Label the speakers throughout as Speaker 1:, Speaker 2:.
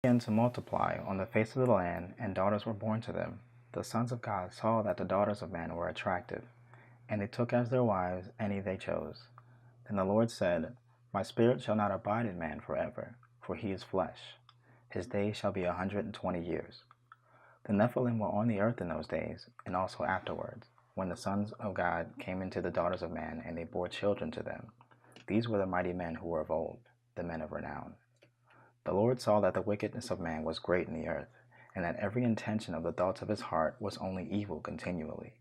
Speaker 1: Began to multiply on the face of the land, and daughters were born to them. The sons of God saw that the daughters of men were attractive, and they took as their wives any they chose. Then the Lord said, My spirit shall not abide in man forever, for he is flesh. His days shall be 120 years. The Nephilim were on the earth in those days, and also afterwards, when the sons of God came into the daughters of man, and they bore children to them. These were the mighty men who were of old, the men of renown. The Lord saw that the wickedness of man was great in the earth, and that every intention of the thoughts of his heart was only evil continually.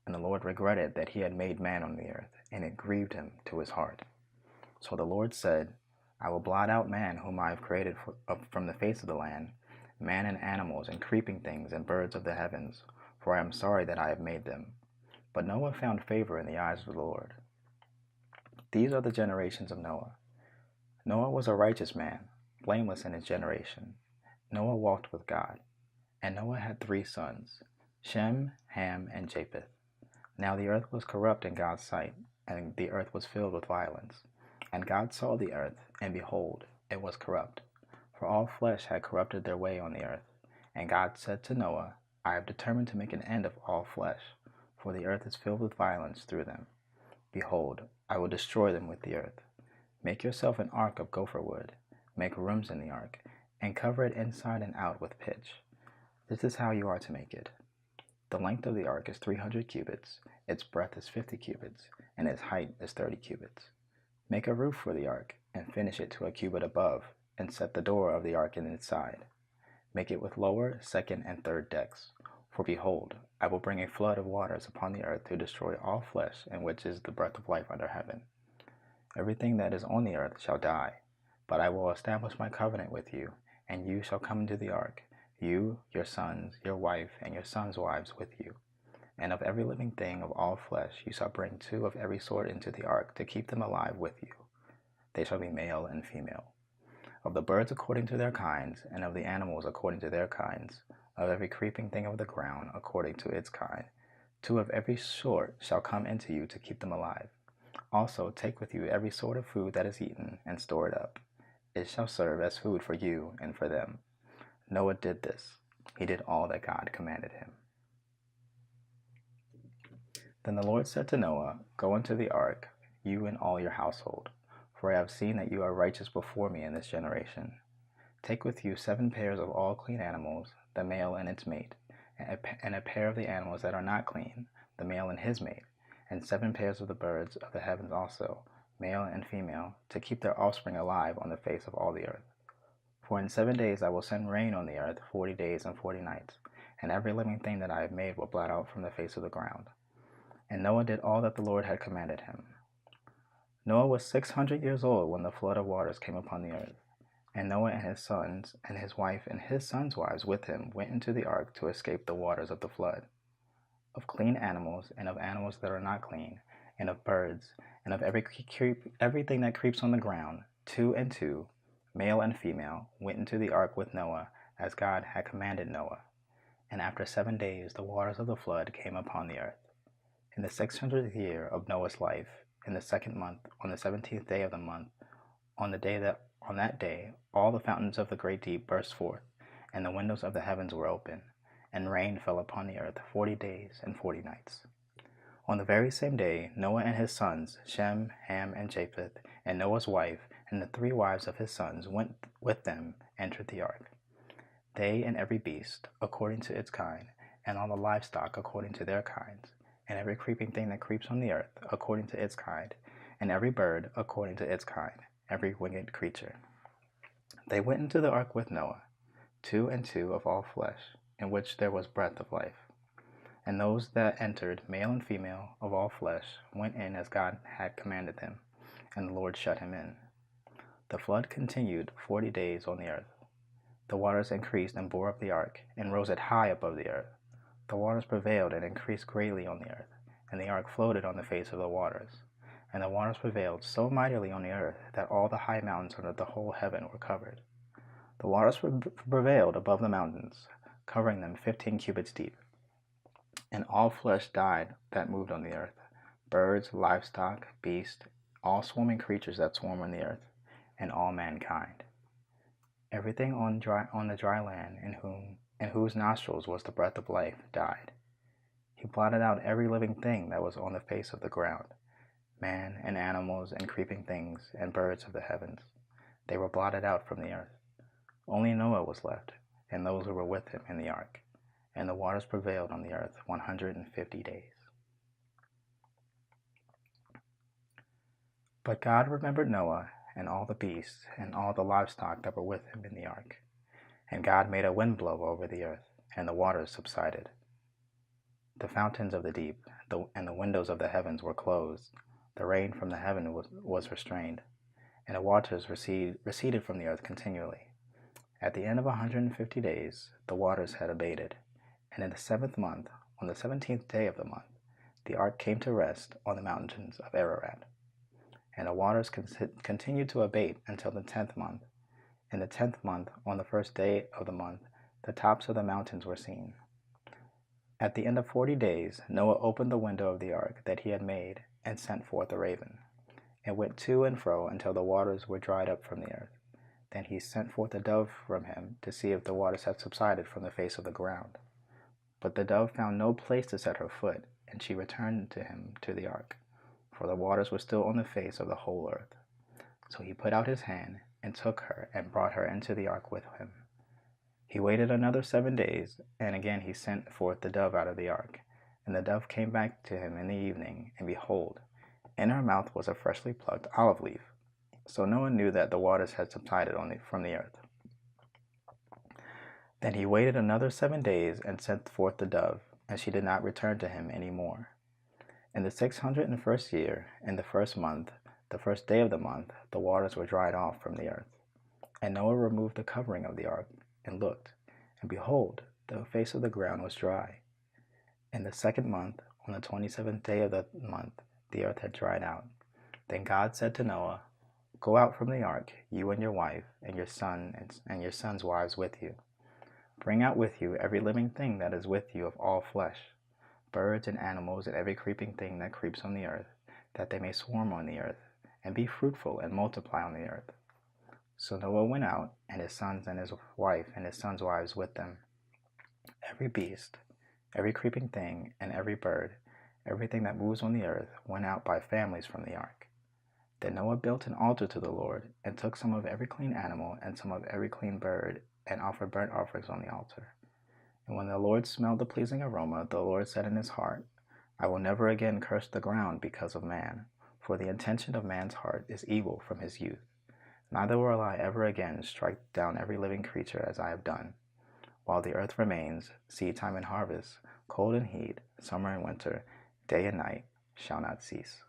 Speaker 1: And the Lord regretted that he had made man on the earth, and it grieved him to his heart. So the Lord said, I will blot out man whom I have created from the face of the land, man and animals and creeping things and birds of the heavens, for I am sorry that I have made them. But Noah found favor in the eyes of the Lord. These are the generations of Noah. Noah was a righteous man, blameless in his generation. Noah walked with God. And Noah had 3 sons, Shem, Ham, and Japheth. Now the earth was corrupt in God's sight, and the earth was filled with violence. And God saw the earth, and behold, it was corrupt, for all flesh had corrupted their way on the earth. And God said to Noah, I have determined to make an end of all flesh, for the earth is filled with violence through them. Behold, I will destroy them with the earth. Make yourself an ark of gopher wood, make rooms in the ark, and cover it inside and out with pitch. This is how you are to make it. The length of the ark is 300 cubits, its breadth is 50 cubits, and its height is 30 cubits. Make a roof for the ark, and finish it to a cubit above, and set the door of the ark in its side. Make it with lower, second, and third decks. For behold, I will bring a flood of waters upon the earth to destroy all flesh in which is the breath of life under heaven. Everything that is on the earth shall die, but I will establish my covenant with you, and you shall come into the ark, you, your sons, your wife, and your sons' wives with you. And of every living thing of all flesh you shall bring 2 of every sort into the ark to keep them alive with you. They shall be male and female. Of the birds according to their kinds, and of the animals according to their kinds, of every creeping thing of the ground according to its kind, 2 of every sort shall come into you to keep them alive. Also take with you every sort of food that is eaten, and store it up. It shall serve as food for you and for them. Noah did this. He did all that God commanded him. Then the Lord said to Noah, Go into the ark, you and all your household, for I have seen that you are righteous before me in this generation. Take with you 7 pairs of all clean animals, the male and its mate, and a pair of the animals that are not clean, the male and his mate, and 7 pairs of the birds of the heavens also, male and female, to keep their offspring alive on the face of all the earth. For in 7 days I will send rain on the earth 40 days and 40 nights, and every living thing that I have made will blot out from the face of the ground. And Noah did all that the Lord had commanded him. Noah was 600 years old when the flood of waters came upon the earth. And Noah and his sons, and his wife and his sons' wives with him went into the ark to escape the waters of the flood. Of clean animals, and of animals that are not clean, and of birds, and of everything that creeps on the ground, 2 and 2, male and female, went into the ark with Noah, as God had commanded Noah. And after 7 days the waters of the flood came upon the earth. In the 600th year of Noah's life, in the 2nd month, on the 17th day of the month, on that day all the fountains of the great deep burst forth, and the windows of the heavens were open, and rain fell upon the earth 40 days and 40 nights. On the very same day Noah and his sons, Shem, Ham, and Japheth, and Noah's wife, and the 3 wives of his sons went with them, entered the ark. They and every beast, according to its kind, and all the livestock according to their kinds, and every creeping thing that creeps on the earth, according to its kind, and every bird, according to its kind, every winged creature. They went into the ark with Noah, 2 and 2 of all flesh, in which there was breath of life. And those that entered, male and female, of all flesh, went in as God had commanded them, and the Lord shut him in. The flood continued 40 days on the earth. The waters increased and bore up the ark, and rose it high above the earth. The waters prevailed and increased greatly on the earth, and the ark floated on the face of the waters. And the waters prevailed so mightily on the earth that all the high mountains under the whole heaven were covered. The waters prevailed above the mountains, covering them 15 cubits deep. And all flesh died that moved on the earth, birds, livestock, beasts, all swarming creatures that swarm on the earth, and all mankind. Everything on the dry land in whose nostrils was the breath of life died. He blotted out every living thing that was on the face of the ground, man and animals and creeping things and birds of the heavens. They were blotted out from the earth. Only Noah was left, and those who were with him in the ark, and the waters prevailed on the earth 150 days. But God remembered Noah and all the beasts and all the livestock that were with him in the ark. And God made a wind blow over the earth, and the waters subsided. The fountains of the deep and the windows of the heavens were closed. The rain from the heaven was restrained, and the waters receded from the earth continually. At the end of 150 days, the waters had abated, and in the 7th month, on the 17th day of the month, the ark came to rest on the mountains of Ararat. And the waters continued to abate until the 10th month. In the 10th month, on the first day of the month, the tops of the mountains were seen. At the end of 40 days, Noah opened the window of the ark that he had made and sent forth a raven. It went to and fro until the waters were dried up from the earth. Then he sent forth a dove from him to see if the waters had subsided from the face of the ground. But the dove found no place to set her foot, and she returned to him to the ark, for the waters were still on the face of the whole earth. So he put out his hand and took her and brought her into the ark with him. He waited another 7 days, and again he sent forth the dove out of the ark. And the dove came back to him in the evening, and behold, in her mouth was a freshly plucked olive leaf. So Noah knew that the waters had subsided from the earth. Then he waited another 7 days and sent forth the dove, and she did not return to him any more. In the 601st year, in the 1st month, the first day of the month, the waters were dried off from the earth. And Noah removed the covering of the ark and looked, and behold, the face of the ground was dry. In the 2nd month, on the 27th day of the month, the earth had dried out. Then God said to Noah, "Go out from the ark, you and your wife, and your son and your sons' wives with you. Bring out with you every living thing that is with you of all flesh, birds and animals and every creeping thing that creeps on the earth, that they may swarm on the earth, and be fruitful and multiply on the earth." So Noah went out, and his sons and his wife and his sons' wives with them. Every beast, every creeping thing, and every bird, everything that moves on the earth, went out by families from the ark. Then Noah built an altar to the Lord, and took some of every clean animal and some of every clean bird, and offered burnt offerings on the altar. And when the Lord smelled the pleasing aroma, the Lord said in his heart, "I will never again curse the ground because of man, for the intention of man's heart is evil from his youth. Neither will I ever again strike down every living creature as I have done. While the earth remains, seed time and harvest, cold and heat, summer and winter, day and night shall not cease."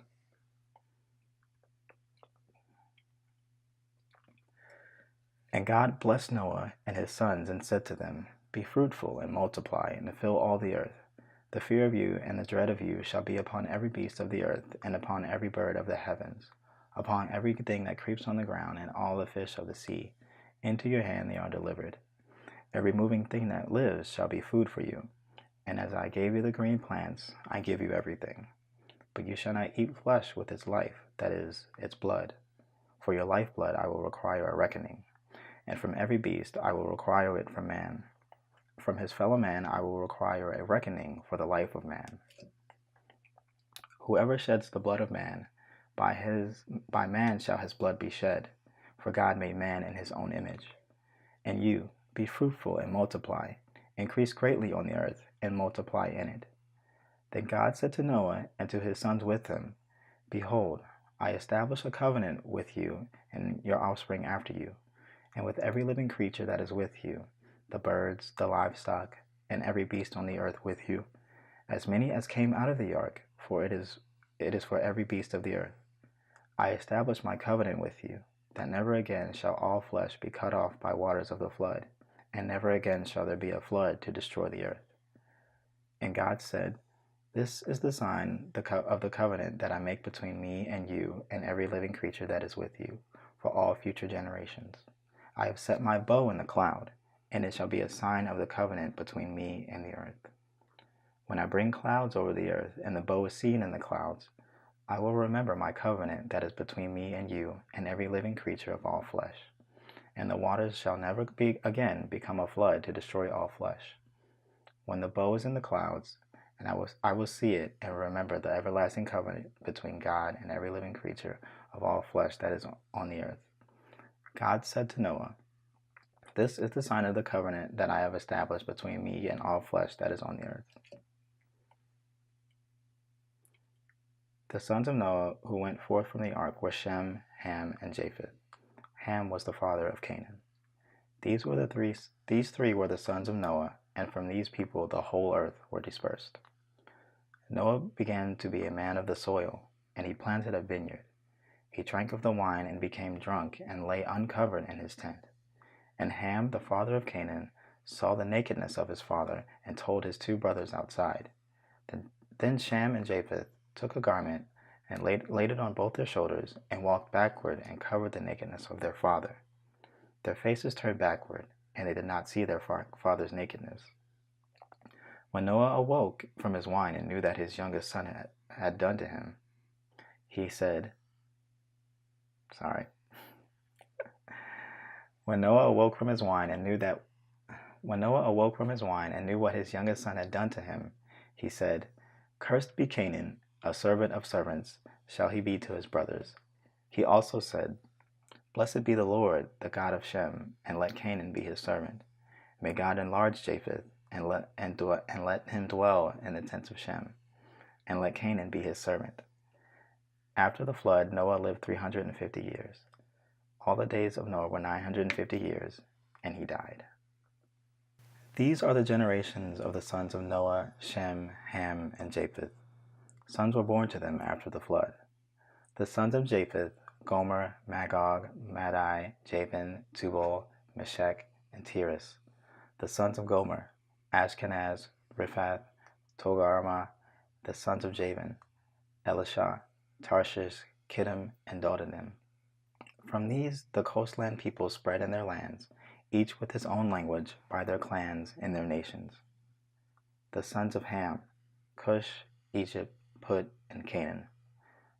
Speaker 1: And God blessed Noah and his sons and said to them, "Be fruitful and multiply and fill all the earth. The fear of you and the dread of you shall be upon every beast of the earth and upon every bird of the heavens, upon everything that creeps on the ground and all the fish of the sea. Into your hand they are delivered. Every moving thing that lives shall be food for you. And as I gave you the green plants, I give you everything. But you shall not eat flesh with its life, that is, its blood. For your lifeblood I will require a reckoning. And from every beast I will require it from man. From his fellow man I will require a reckoning for the life of man. Whoever sheds the blood of man, by man shall his blood be shed, for God made man in his own image. And you, be fruitful and multiply, increase greatly on the earth, and multiply in it." Then God said to Noah and to his sons with him, "Behold, I establish a covenant with you and your offspring after you, and with every living creature that is with you, the birds, the livestock, and every beast on the earth with you, as many as came out of the ark, for it is for every beast of the earth. I establish my covenant with you, that never again shall all flesh be cut off by waters of the flood, and never again shall there be a flood to destroy the earth." And God said, "This is the sign of the covenant that I make between me and you and every living creature that is with you, for all future generations. I have set my bow in the cloud, and it shall be a sign of the covenant between me and the earth. When I bring clouds over the earth, and the bow is seen in the clouds, I will remember my covenant that is between me and you and every living creature of all flesh. and the waters shall never again become a flood to destroy all flesh. When the bow is in the clouds, and I will see it and remember the everlasting covenant between God and every living creature of all flesh that is on the earth. God said to Noah, "This is the sign of the covenant that I have established between me and all flesh that is on the earth." The sons of Noah who went forth from the ark were Shem, Ham, and Japheth. Ham was the father of Canaan. These three were the sons of Noah, and from these people the whole earth were dispersed. Noah began to be a man of the soil, and he planted a vineyard. He drank of the wine and became drunk, and lay uncovered in his tent. And Ham, the father of Canaan, saw the nakedness of his father, and told his two brothers outside. Then Shem and Japheth took a garment, and laid it on both their shoulders, and walked backward, and covered the nakedness of their father. Their faces turned backward, and they did not see their father's nakedness. When Noah awoke from his wine and knew that his youngest son had done to him, he said, When Noah awoke from his wine and knew what his youngest son had done to him, he said, "Cursed be Canaan, a servant of servants shall he be to his brothers." He also said, "Blessed be the Lord, the God of Shem, and let Canaan be his servant. May God enlarge Japheth, and let him dwell in the tents of Shem, and let Canaan be his servant." After the flood, Noah lived 350 years. All the days of Noah were 950 years, and he died. These are the generations of the sons of Noah, Shem, Ham, and Japheth. Sons were born to them after the flood. The sons of Japheth: Gomer, Magog, Madai, Javan, Tubal, Meshech, and Tiras. The sons of Gomer: Ashkenaz, Riphath, Togarmah. The sons of Javan: Elishah, Tarshish, Kittim, and Dodanim. From these the coastland peoples spread in their lands, each with his own language, by their clans in their nations. The sons of Ham: Cush, Egypt, Put, and Canaan.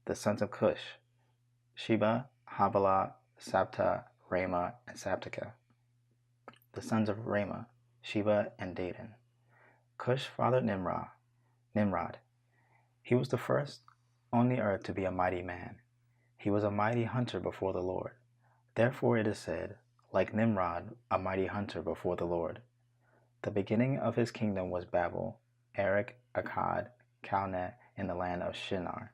Speaker 1: The sons of Cush: Sheba, Havilah, Sabta, Ramah, and Sabteka. The sons of Ramah: Sheba and Dedan. Cush fathered Nimrod. He was the first on the earth to be a mighty man. He was a mighty hunter before the Lord. Therefore it is said, like Nimrod, a mighty hunter before the Lord. The beginning of his kingdom was Babel, Erech, Akkad, Calneh, in the land of Shinar.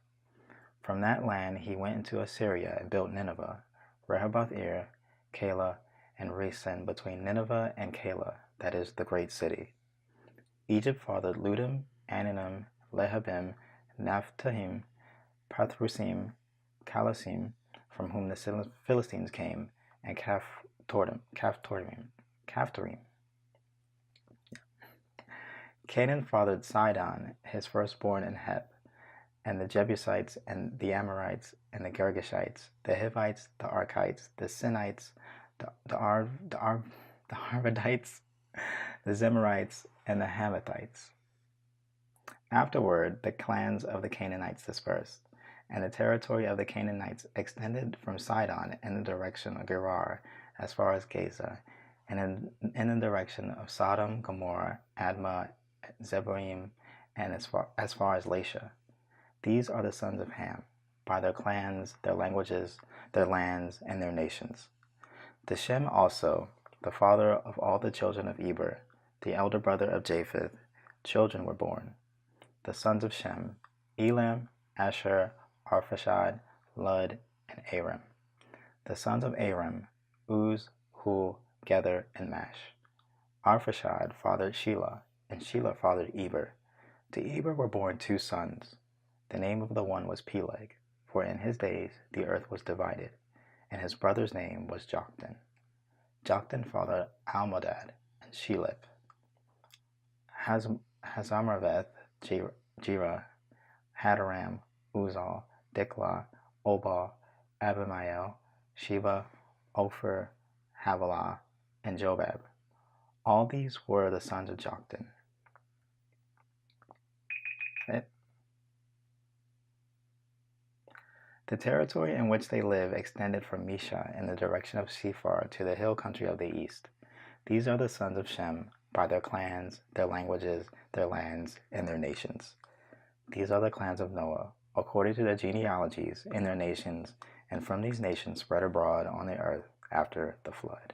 Speaker 1: From that land he went into Assyria and built Nineveh, Rehoboth-ir, Calah, and Resen between Nineveh and Calah, that is, the great city. Egypt fathered Ludim, Ananim, Lehabim, Naphtahim, Pathrusim, Calasim, from whom the Philistines came, and Caphtorim. Canaan fathered Sidon, his firstborn, and Heth, and the Jebusites, and the Amorites, and the Girgashites, the Hivites, the Arkites, the Sinites, the Arvadites, the Zemarites, and the Hamathites. Afterward, the clans of the Canaanites dispersed, and the territory of the Canaanites extended from Sidon in the direction of Gerar as far as Gaza, and in the direction of Sodom, Gomorrah, Admah, Zeboim, and as far as Lasha. These are the sons of Ham, by their clans, their languages, their lands, and their nations. To Shem also, the father of all the children of Eber, the elder brother of Japheth, children were born. The sons of Shem: Elam, Asher, Arphaxad, Lud, and Aram. The sons of Aram: Uz, Hul, Gether, and Mash. Arphaxad fathered Shelah, and Shelah fathered Eber. To Eber were born two sons. The name of the one was Peleg, for in his days the earth was divided, and his brother's name was Joktan. Joktan fathered Almodad and Sheleph. Hazarmaveth, Jerah, Hadaram, Uzal, Diklah, Obal, Abimael, Sheba, Ophir, Havilah, and Jobab. All these were the sons of Joktan. The territory in which they live extended from Mesha in the direction of Sephar to the hill country of the east. These are the sons of Shem, by their clans, their languages, their lands, and their nations. These are the clans of Noah, according to their genealogies, in their nations, and from these nations spread abroad on the earth after the flood.